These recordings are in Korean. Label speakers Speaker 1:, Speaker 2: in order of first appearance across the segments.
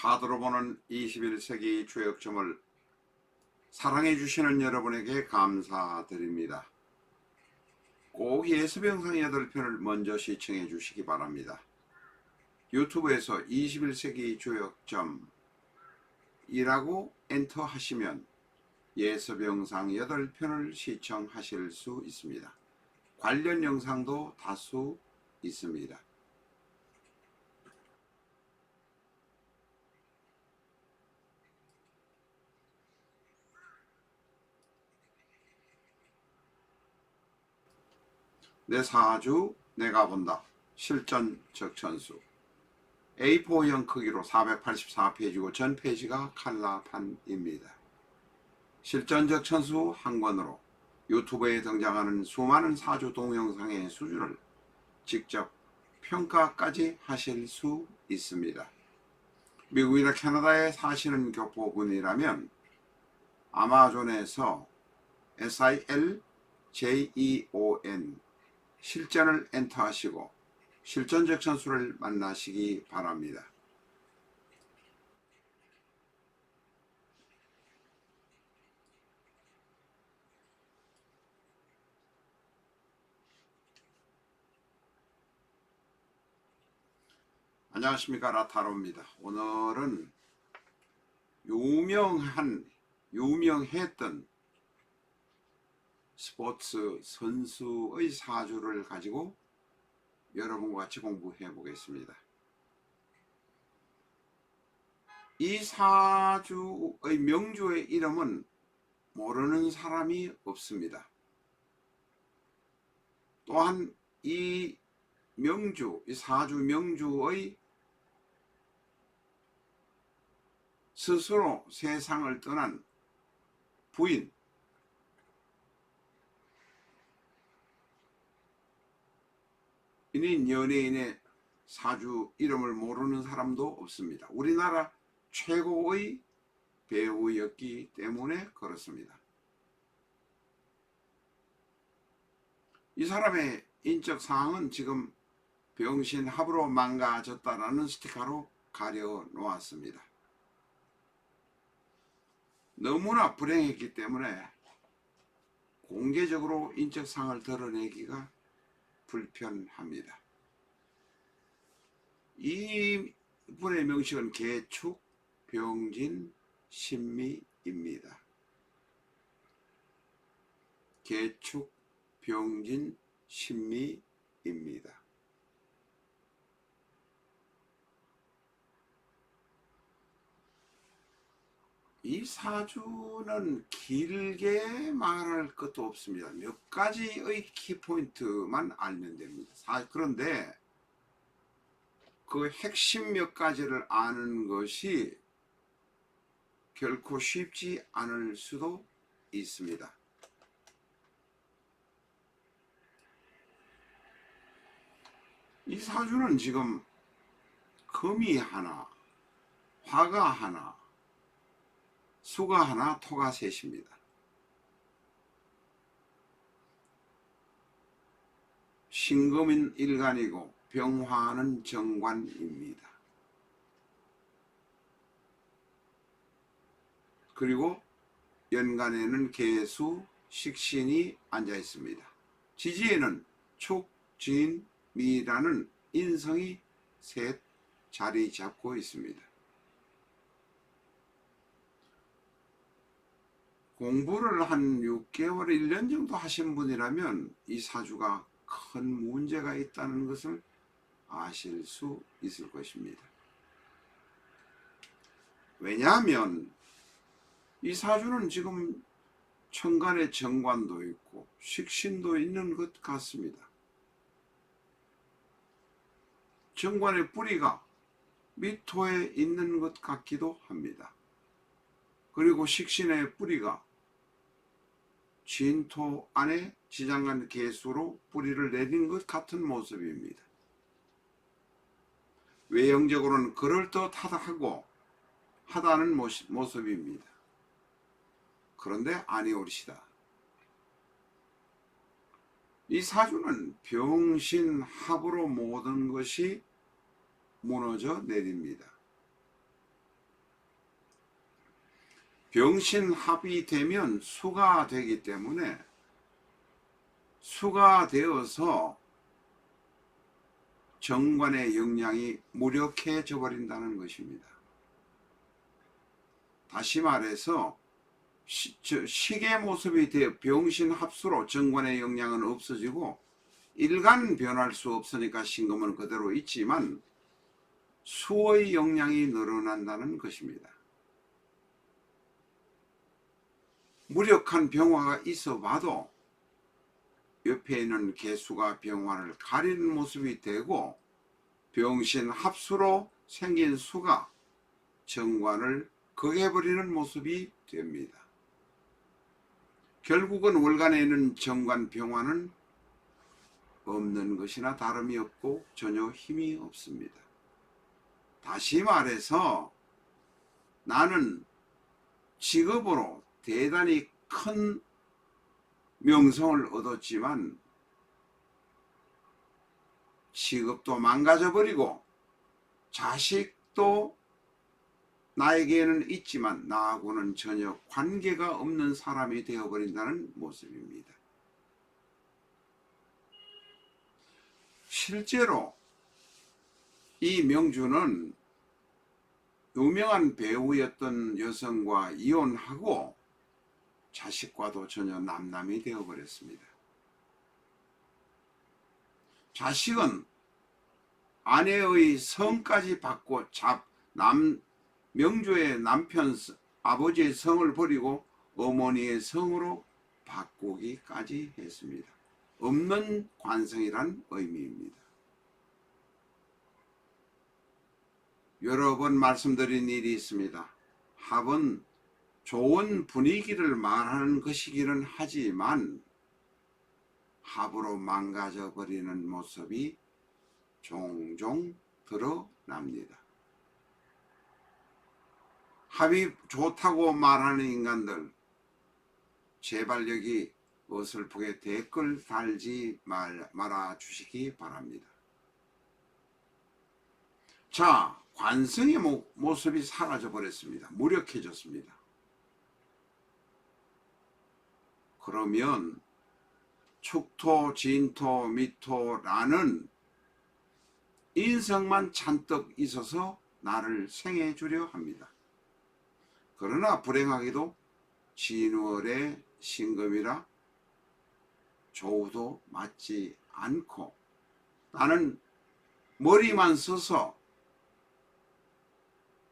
Speaker 1: 카드로 보는 21세기 주역점을 사랑해 주시는 여러분에게 감사드립니다. 꼭 예습영상 8편을 먼저 시청해 주시기 바랍니다. 유튜브에서 21세기 주역점이라고 엔터 하시면 예습영상 8편을 시청하실 수 있습니다. 관련 영상도 다수 있습니다. 내 사주 내가 본다. 실전 적천수 A4형 크기로 484페이지고 전 페이지가 칼라판입니다. 실전 적천수 한 권으로 유튜브에 등장하는 수많은 사주 동영상의 수준을 직접 평가까지 하실 수 있습니다. 미국이나 캐나다에 사시는 교포분이라면 아마존에서 SILJEON 실전을 엔터하시고 실전 적천수를 만나시기 바랍니다. 안녕하십니까, 라타로입니다. 오늘은 유명했던 스포츠 선수의 사주를 가지고 여러분과 같이 공부해 보겠습니다. 이 사주의 명주의 이름은 모르는 사람이 없습니다. 또한 이 사주 명주의 스스로 세상을 떠난 부인, 연예인의 사주 이름을 모르는 사람도 없습니다. 우리나라 최고의 배우였기 때문에 그렇습니다. 이 사람의 인적 사항은 지금 병신합으로 망가졌다라는 스티커로 가려 놓았습니다. 너무나 불행했기 때문에 공개적으로 인적 사항을 드러내기가 불편합니다. 이 분의 명식은 개축, 병진, 신미입니다. 개축, 병진, 신미입니다. 이 사주는 길게 말할 것도 없습니다. 몇 가지의 키포인트만 알면 됩니다. 그런데 그 핵심 몇 가지를 아는 것이 결코 쉽지 않을 수도 있습니다. 이 사주는 지금 금이 하나, 화가 하나, 수가 하나, 토가 셋입니다. 신금은 일간이고 병화는 정관입니다. 그리고 연간에는 개수, 식신이 앉아 있습니다. 지지에는 축, 진, 미라는 인성이 셋 자리 잡고 있습니다. 공부를 한 6개월, 1년 정도 하신 분이라면 이 사주가 큰 문제가 있다는 것을 아실 수 있을 것입니다. 왜냐하면 이 사주는 지금 천간에 정관도 있고 식신도 있는 것 같습니다. 정관의 뿌리가 미토에 있는 것 같기도 합니다. 그리고 식신의 뿌리가 진토 안에 지장간 개수로 뿌리를 내린 것 같은 모습입니다. 외형적으로는 그럴듯하다고 하다는 모습입니다. 그런데 아니오르시다. 이 사주는 병신합으로 모든 것이 무너져 내립니다. 병신합이 되면 수가 되기 때문에 수가 되어서 정관의 영향이 무력해져 버린다는 것입니다. 다시 말해서 식의 모습이 되어 병신합수로 정관의 영향은 없어지고 일간 변할 수 없으니까 신금은 그대로 있지만 수의 영향이 늘어난다는 것입니다. 무력한 병화가 있어 봐도 옆에 있는 개수가 병화를 가리는 모습이 되고 병신합수로 생긴 수가 정관을 극해버리는 모습이 됩니다. 결국은 월간에 있는 정관 병화는 없는 것이나 다름이 없고 전혀 힘이 없습니다. 다시 말해서 나는 직업으로 대단히 큰 명성을 얻었지만 직업도 망가져버리고 자식도 나에게는 있지만 나하고는 전혀 관계가 없는 사람이 되어버린다는 모습입니다. 실제로 이 명주는 유명한 배우였던 여성과 이혼하고 자식과도 전혀 남남이 되어버렸습니다. 자식은 아내의 성까지 받고 명주의 남편 아버지의 성을 버리고 어머니의 성으로 바꾸기까지 했습니다. 없는 관성이란 의미입니다. 여러 번 말씀드린 일이 있습니다. 합은 좋은 분위기를 말하는 것이기는 하지만 합으로 망가져 버리는 모습이 종종 드러납니다. 합이 좋다고 말하는 인간들 제발 여기 어설프게 댓글 달지 말아 주시기 바랍니다. 자, 관성의 모습이 사라져 버렸습니다. 무력해졌습니다. 그러면 축토, 진토, 미토라는 인성만 잔뜩 있어서 나를 생해 주려 합니다. 그러나 불행하게도 진월의 신금이라 조우도 맞지 않고 나는 머리만 써서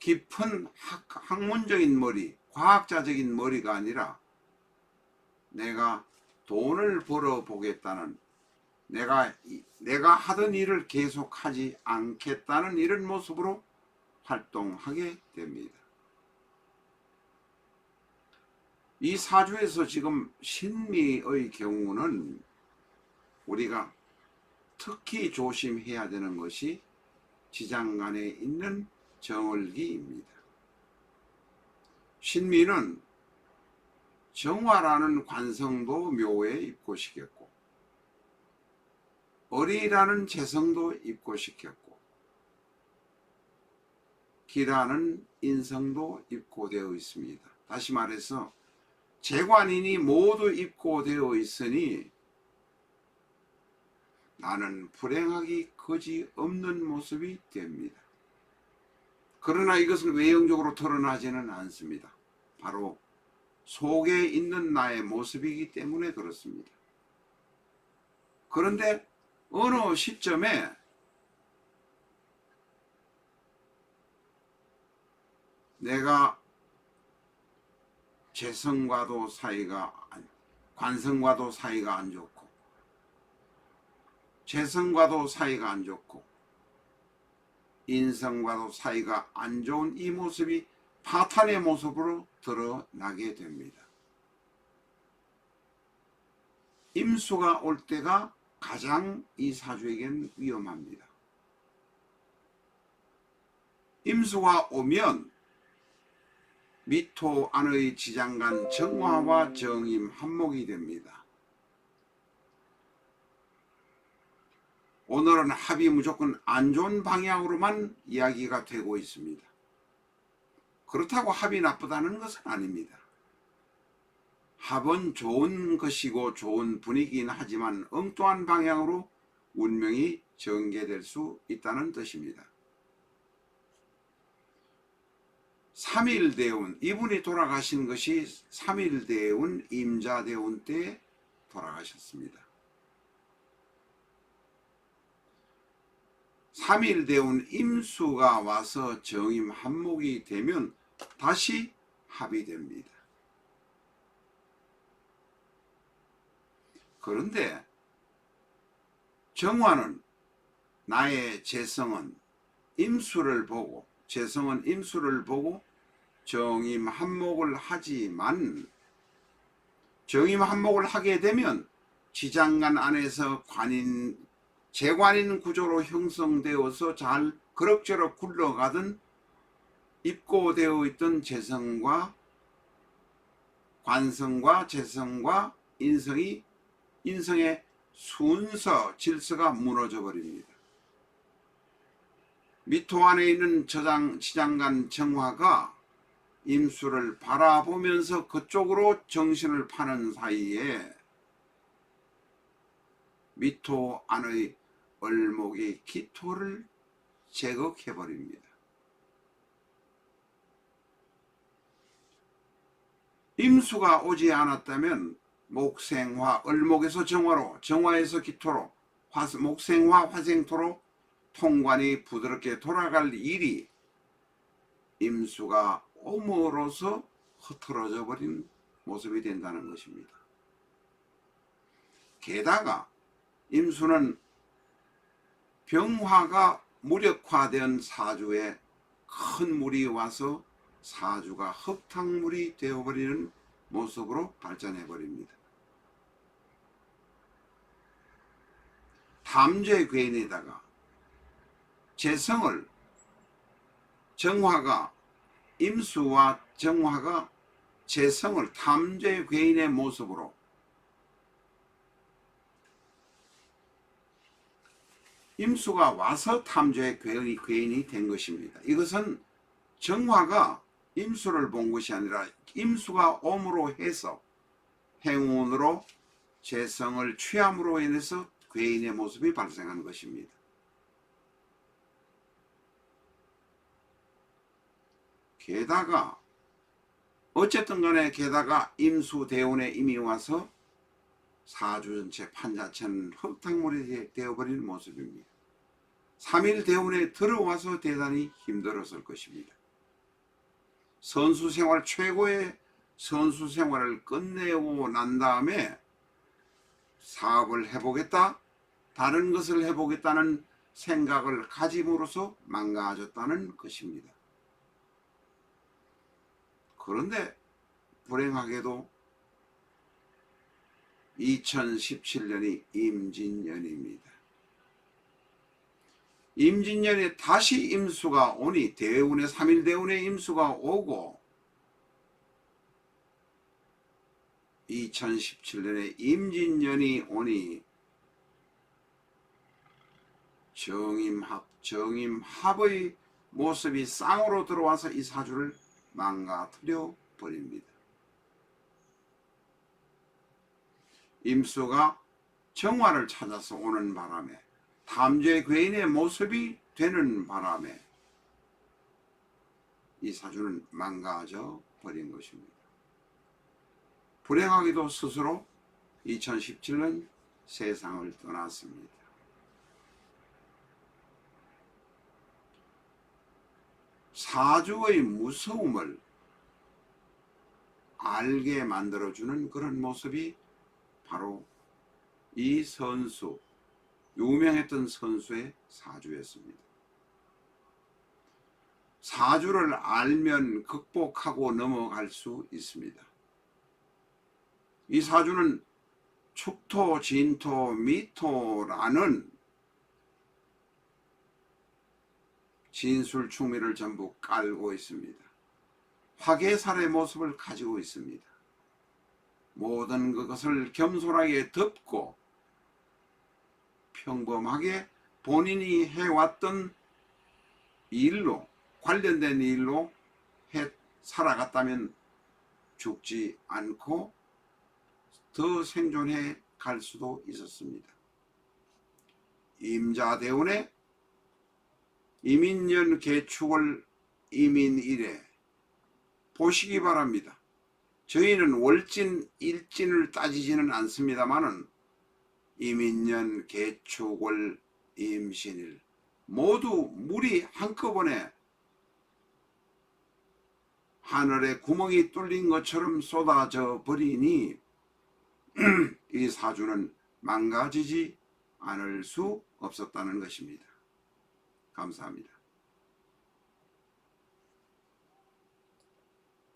Speaker 1: 깊은 학문적인 머리, 과학자적인 머리가 아니라 내가 돈을 벌어 보겠다는 내가 하던 일을 계속하지 않겠다는 이런 모습으로 활동하게 됩니다. 이 사주에서 지금 신미의 경우는 우리가 특히 조심해야 되는 것이 지장간에 있는 정월기입니다. 신미는 정화라는 관성도 묘에 입고시켰고 어리라는 재성도 입고시켰고 기라는 인성도 입고되어 있습니다. 다시 말해서 재관인이 모두 입고되어 있으니 나는 불행하기 거지없는 모습이 됩니다. 그러나 이것을 외형적으로 드러나지는 않습니다. 바로 속에 있는 나의 모습이기 때문에 그렇습니다. 그런데 어느 시점에 내가 재성과도 관성과도 사이가 안 좋고 재성과도 사이가 안 좋고 인성과도 사이가 안 좋은 이 모습이 파탄의 모습으로 드러나게 됩니다. 임수가 올 때가 가장 이 사주에겐 위험합니다. 임수가 오면 미토 안의 지장간 정화와 정임 한목이 됩니다. 오늘은 합이 무조건 안 좋은 방향으로만 이야기가 되고 있습니다. 그렇다고 합이 나쁘다는 것은 아닙니다. 합은 좋은 것이고 좋은 분위기긴 하지만 엉뚱한 방향으로 운명이 전개될 수 있다는 뜻입니다. 3.1대운, 이분이 돌아가신 것이 3.1대운 임자대운 때 돌아가셨습니다. 3.1대운 임수가 와서 정임 한목이 되면 다시 합이 됩니다. 그런데 정화는, 나의 재성은 임수를 보고, 재성은 임수를 보고 정임 한목을 하지만, 정임 한목을 하게 되면 지장간 안에서 재관인 구조로 형성되어서 잘 그럭저럭 굴러가던 입고되어 있던 재성과 관성과 재성과 인성의 순서 질서가 무너져 버립니다. 미토 안에 있는 지장간 정화가 임수를 바라보면서 그쪽으로 정신을 파는 사이에 미토 안의 을목이 기토를 제거해 버립니다. 임수가 오지 않았다면 목생화, 을목에서 정화로, 정화에서 기토로, 목생화, 화생토로 통관이 부드럽게 돌아갈 일이 임수가 옴으로써 흐트러져 버린 모습이 된다는 것입니다. 게다가 임수는 병화가 무력화된 사주에 큰 물이 와서 사주가 흙탕물이 되어버리는 모습으로 발전해버립니다. 탐죄괴인에다가 재성을, 정화가, 임수와 정화가 재성을 탐죄괴인의 모습으로, 임수가 와서 탐죄괴인이 된 것입니다. 이것은 정화가 임수를 본 것이 아니라 임수가 옴으로 해서 행운으로 재성을 취함으로 인해서 괴인의 모습이 발생한 것입니다. 게다가 어쨌든 간에 게다가 임수대운에 이미 와서 사주 전체 판자체는 흙탕물이 되어버리는 모습입니다. 3.1대운에 들어와서 대단히 힘들었을 것입니다. 선수생활, 최고의 선수생활을 끝내고 난 다음에 사업을 해보겠다, 다른 것을 해보겠다는 생각을 가짐으로써 망가졌다는 것입니다. 그런데 불행하게도 2017년이 임진년입니다. 임진년에 다시 임수가 오니, 대운에 3.1대운에 임수가 오고 2017년에 임진년이 오니 정임합의 모습이 쌍으로 들어와서 이 사주를 망가뜨려 버립니다. 임수가 정화를 찾아서 오는 바람에, 탐죄괴인의 모습이 되는 바람에 이 사주는 망가져 버린 것입니다. 불행하게도 스스로 2017년 세상을 떠났습니다. 사주의 무서움을 알게 만들어주는 그런 모습이 바로 이 선수, 유명했던 선수의 사주였습니다. 사주를 알면 극복하고 넘어갈 수 있습니다. 이 사주는 축토, 진토, 미토라는 진술충미를 전부 깔고 있습니다. 화개살의 모습을 가지고 있습니다. 모든 그것을 겸손하게 덮고 평범하게 본인이 해왔던 일로, 관련된 일로 살아갔다면 죽지 않고 더 생존해 갈 수도 있었습니다. 임자대운의 이민년 개축월 이민일에 보시기 바랍니다. 저희는 월진, 일진을 따지지는 않습니다만은 이민년 개축월 임신일 모두 물이 한꺼번에 하늘에 구멍이 뚫린 것처럼 쏟아져 버리니 이 사주는 망가지지 않을 수 없었다는 것입니다. 감사합니다.